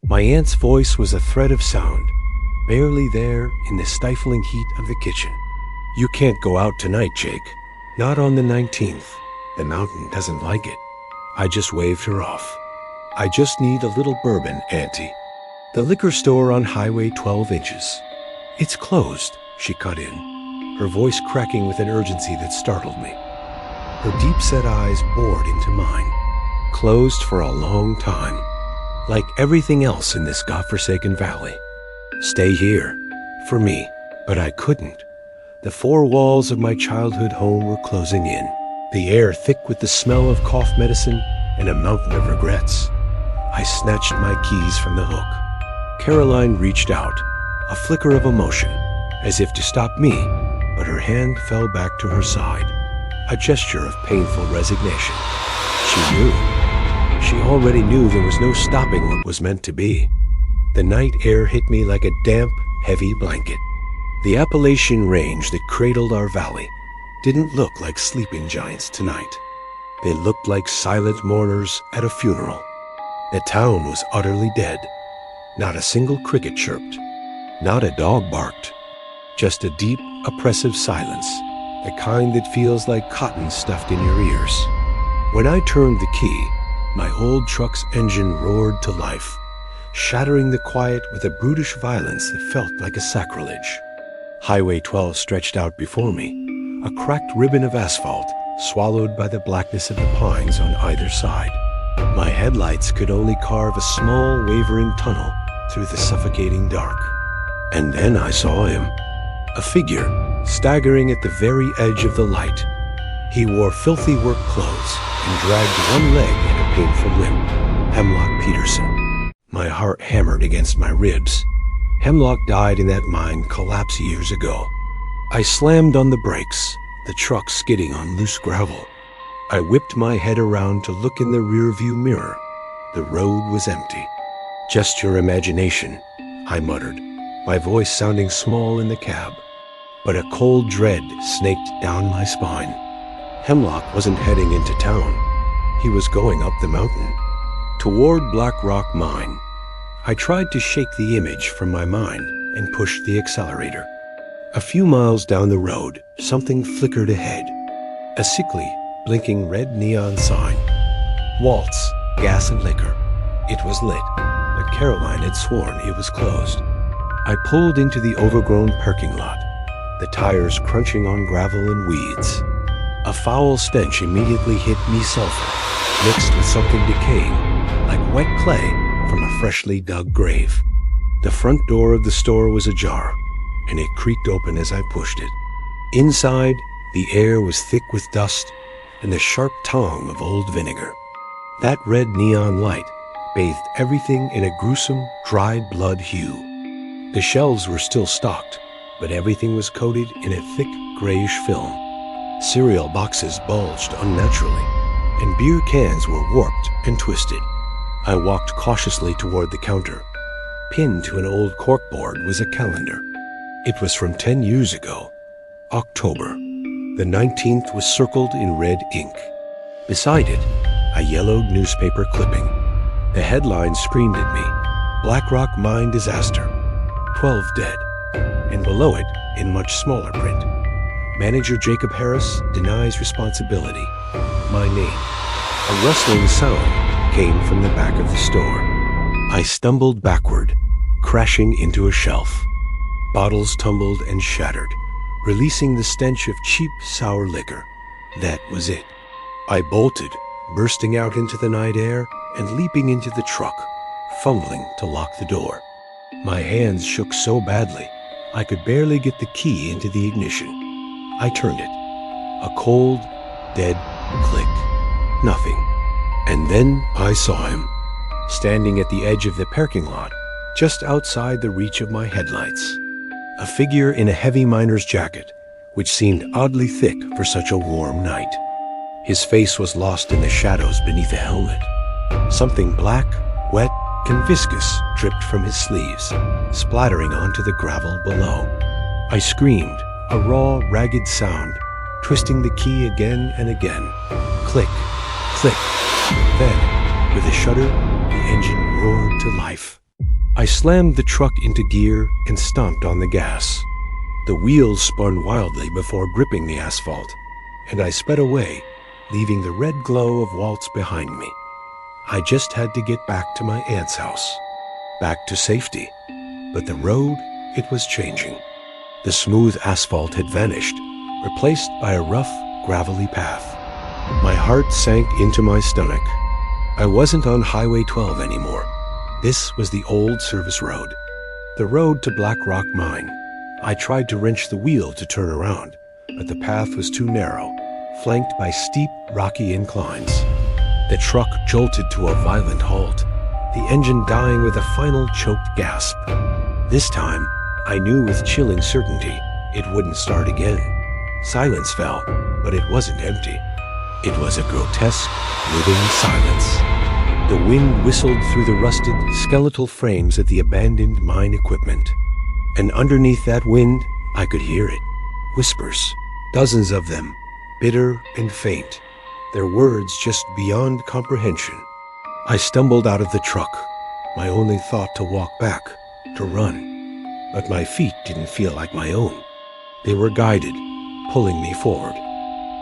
My aunt's voice was a thread of sound, barely there in the stifling heat of the kitchen. "You can't go out tonight, Jake. Not on the 19th. The mountain doesn't like it." I just waved her off. "I just need a little bourbon, Auntie." "The liquor store on Highway 12 inches. It's closed," she cut in, her voice cracking with an urgency that startled me. Her deep-set eyes bored into mine. "Closed for a long time. Like everything else in this godforsaken valley. Stay here. For me." But I couldn't. The four walls of my childhood home were closing in, the air thick with the smell of cough medicine and a mountain of regrets. I snatched my keys from the hook. Caroline reached out, a flicker of emotion, as if to stop me, but her hand fell back to her side, a gesture of painful resignation. She knew. She already knew there was no stopping what was meant to be. The night air hit me like a damp, heavy blanket. The Appalachian range that cradled our valley didn't look like sleeping giants tonight. They looked like silent mourners at a funeral. The town was utterly dead. Not a single cricket chirped. Not a dog barked. Just a deep, oppressive silence, the kind that feels like cotton stuffed in your ears. When I turned the key, my old truck's engine roared to life, shattering the quiet with a brutish violence that felt like a sacrilege. Highway 12 stretched out before me, a cracked ribbon of asphalt swallowed by the blackness of the pines on either side. My headlights could only carve a small, wavering tunnel through the suffocating dark. And then I saw him, a figure staggering at the very edge of the light. He wore filthy work clothes and dragged one leg in a painful limp. Hemlock Peterson. My heart hammered against my ribs. Hemlock died in that mine collapse years ago. I slammed on the brakes, the truck skidding on loose gravel. I whipped my head around to look in the rearview mirror. The road was empty. "Just your imagination," I muttered, my voice sounding small in the cab. But a cold dread snaked down my spine. Hemlock wasn't heading into town. He was going up the mountain, toward Black Rock Mine. I tried to shake the image from my mind and pushed the accelerator. A few miles down the road, something flickered ahead. A sickly, blinking red neon sign. Waltz, gas and liquor. It was lit, but Caroline had sworn it was closed. I pulled into the overgrown parking lot, the tires crunching on gravel and weeds. A foul stench immediately hit me, sulfur, mixed with something decaying, like wet clay from a freshly dug grave. The front door of the store was ajar, and it creaked open as I pushed it. Inside, the air was thick with dust and the sharp tang of old vinegar. That red neon light bathed everything in a gruesome, dried blood hue. The shelves were still stocked, but everything was coated in a thick, grayish film. Cereal boxes bulged unnaturally, and beer cans were warped and twisted. I walked cautiously toward the counter. Pinned to an old corkboard was a calendar. It was from 10 years ago, October. The 19th was circled in red ink. Beside it, a yellowed newspaper clipping. The headline screamed at me, "Black Rock Mine Disaster. 12 dead." And below it, in much smaller print, "Manager Jacob Harris denies responsibility. My name." A rustling sound came from the back of the store. I stumbled backward, crashing into a shelf. Bottles tumbled and shattered, releasing the stench of cheap, sour liquor. That was it. I bolted, bursting out into the night air and leaping into the truck, fumbling to lock the door. My hands shook so badly, I could barely get the key into the ignition. I turned it. A cold, dead click. Nothing. And then I saw him, standing at the edge of the parking lot, just outside the reach of my headlights. A figure in a heavy miner's jacket, which seemed oddly thick for such a warm night. His face was lost in the shadows beneath a helmet. Something black, wet, and viscous dripped from his sleeves, splattering onto the gravel below. I screamed, a raw, ragged sound, twisting the key again and again. Click, click. Then, with a shudder, the engine roared to life. I slammed the truck into gear and stomped on the gas. The wheels spun wildly before gripping the asphalt, and I sped away, leaving the red glow of Waltz behind me. I just had to get back to my aunt's house, back to safety. But the road, it was changing. The smooth asphalt had vanished, replaced by a rough, gravelly path. My heart sank into my stomach. I wasn't on Highway 12 anymore. This was the old service road, the road to Black Rock Mine. I tried to wrench the wheel to turn around, but the path was too narrow, flanked by steep, rocky inclines. The truck jolted to a violent halt, the engine dying with a final choked gasp. This time, I knew with chilling certainty it wouldn't start again. Silence fell, but it wasn't empty. It was a grotesque, living silence. The wind whistled through the rusted, skeletal frames of the abandoned mine equipment. And underneath that wind, I could hear it. Whispers, dozens of them, bitter and faint, their words just beyond comprehension. I stumbled out of the truck, my only thought to walk back, to run. But my feet didn't feel like my own. They were guided, pulling me forward.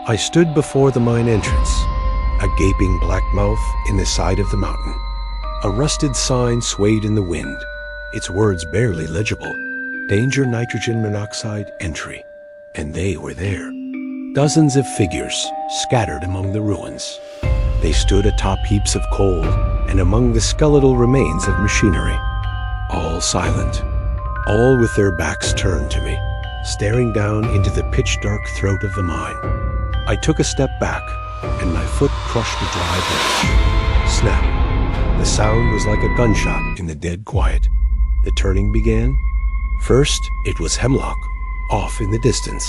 I stood before the mine entrance, a gaping black mouth in the side of the mountain. A rusted sign swayed in the wind, its words barely legible. Danger nitrogen monoxide entry. And they were there. Dozens of figures scattered among the ruins. They stood atop heaps of coal and among the skeletal remains of machinery. All silent, all with their backs turned to me, staring down into the pitch-dark throat of the mine. I took a step back, and my foot crushed a dry branch. Snap. The sound was like a gunshot in the dead quiet. The turning began. First, it was Hemlock, off in the distance,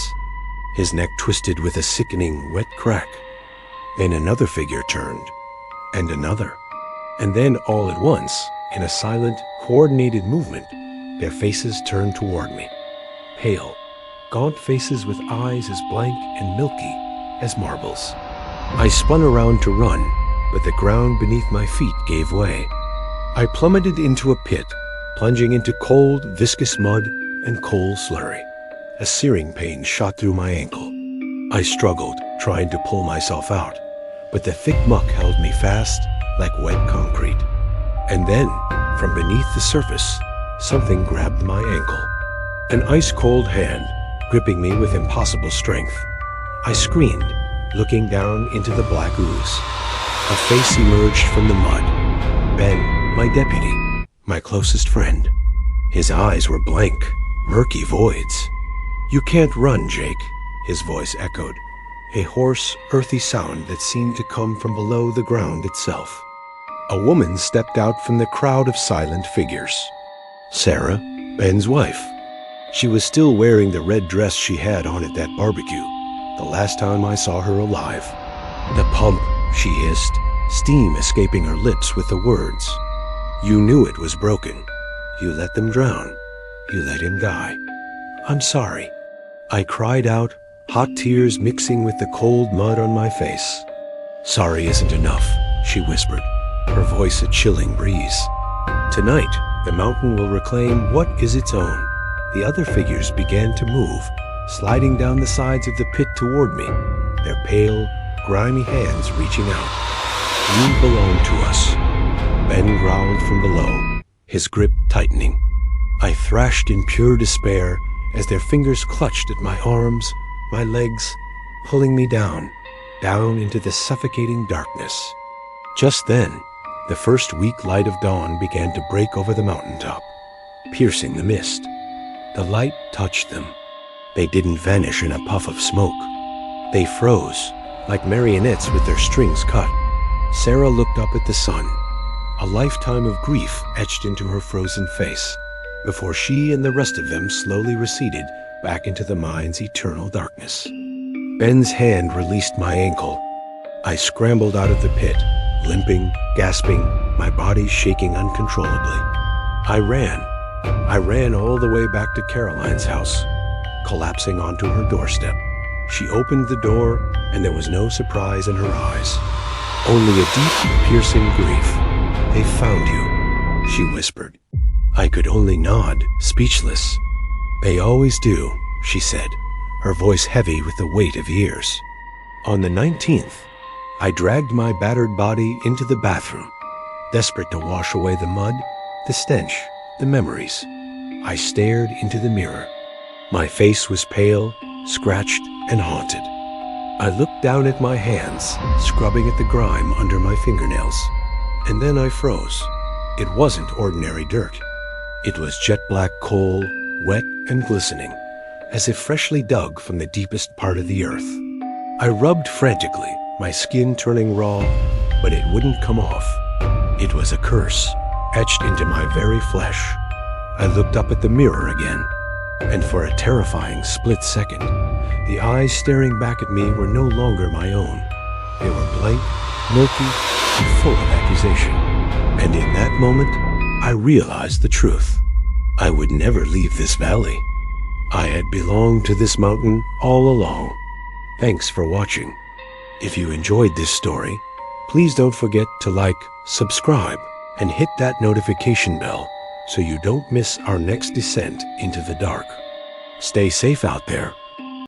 his neck twisted with a sickening, wet crack. Then another figure turned, and another. And then all at once, in a silent, coordinated movement, their faces turned toward me. Pale, gaunt faces with eyes as blank and milky as marbles. I spun around to run, but the ground beneath my feet gave way. I plummeted into a pit, plunging into cold, viscous mud and coal slurry. A searing pain shot through my ankle. I struggled, trying to pull myself out, but the thick muck held me fast like wet concrete. And then, from beneath the surface, something grabbed my ankle. An ice-cold hand, gripping me with impossible strength. I screamed, looking down into the black ooze. A face emerged from the mud. Ben, my deputy, my closest friend. His eyes were blank, murky voids. "You can't run, Jake," his voice echoed, a hoarse, earthy sound that seemed to come from below the ground itself. A woman stepped out from the crowd of silent figures. Sarah, Ben's wife. She was still wearing the red dress she had on at that barbecue, the last time I saw her alive. "The pump," she hissed, steam escaping her lips with the words. "You knew it was broken. You let them drown. You let him die. I'm sorry." I cried out, hot tears mixing with the cold mud on my face. "Sorry isn't enough," she whispered, her voice a chilling breeze. "Tonight, the mountain will reclaim what is its own." The other figures began to move, sliding down the sides of the pit toward me, their pale, grimy hands reaching out. "You belong to us," Ben growled from below, his grip tightening. I thrashed in pure despair as their fingers clutched at my arms, my legs, pulling me down into the suffocating darkness. Just then, the first weak light of dawn began to break over the mountaintop, piercing the mist. The light touched them. They didn't vanish in a puff of smoke. They froze, like marionettes with their strings cut. Sarah looked up at the sun, a lifetime of grief etched into her frozen face, before she and the rest of them slowly receded back into the mine's eternal darkness. Ben's hand released my ankle. I scrambled out of the pit, limping, gasping, my body shaking uncontrollably. I ran all the way back to Caroline's house, collapsing onto her doorstep. She opened the door, and there was no surprise in her eyes, only a deep, piercing grief. "They found you," she whispered. I could only nod, speechless. "They always do," she said, her voice heavy with the weight of years. On the 19th, I dragged my battered body into the bathroom, desperate to wash away the mud, the stench, the memories. I stared into the mirror. My face was pale, scratched, and haunted. I looked down at my hands, scrubbing at the grime under my fingernails. And then I froze. It wasn't ordinary dirt. It was jet black coal, wet and glistening, as if freshly dug from the deepest part of the earth. I rubbed frantically, my skin turning raw, but it wouldn't come off. It was a curse, etched into my very flesh. I looked up at the mirror again, and for a terrifying split second, the eyes staring back at me were no longer my own. They were blank, murky, and full of accusation. And in that moment, I realized the truth. I would never leave this valley. I had belonged to this mountain all along. Thanks for watching. If you enjoyed this story, please don't forget to like, subscribe, and hit that notification bell so you don't miss our next descent into the dark. Stay safe out there.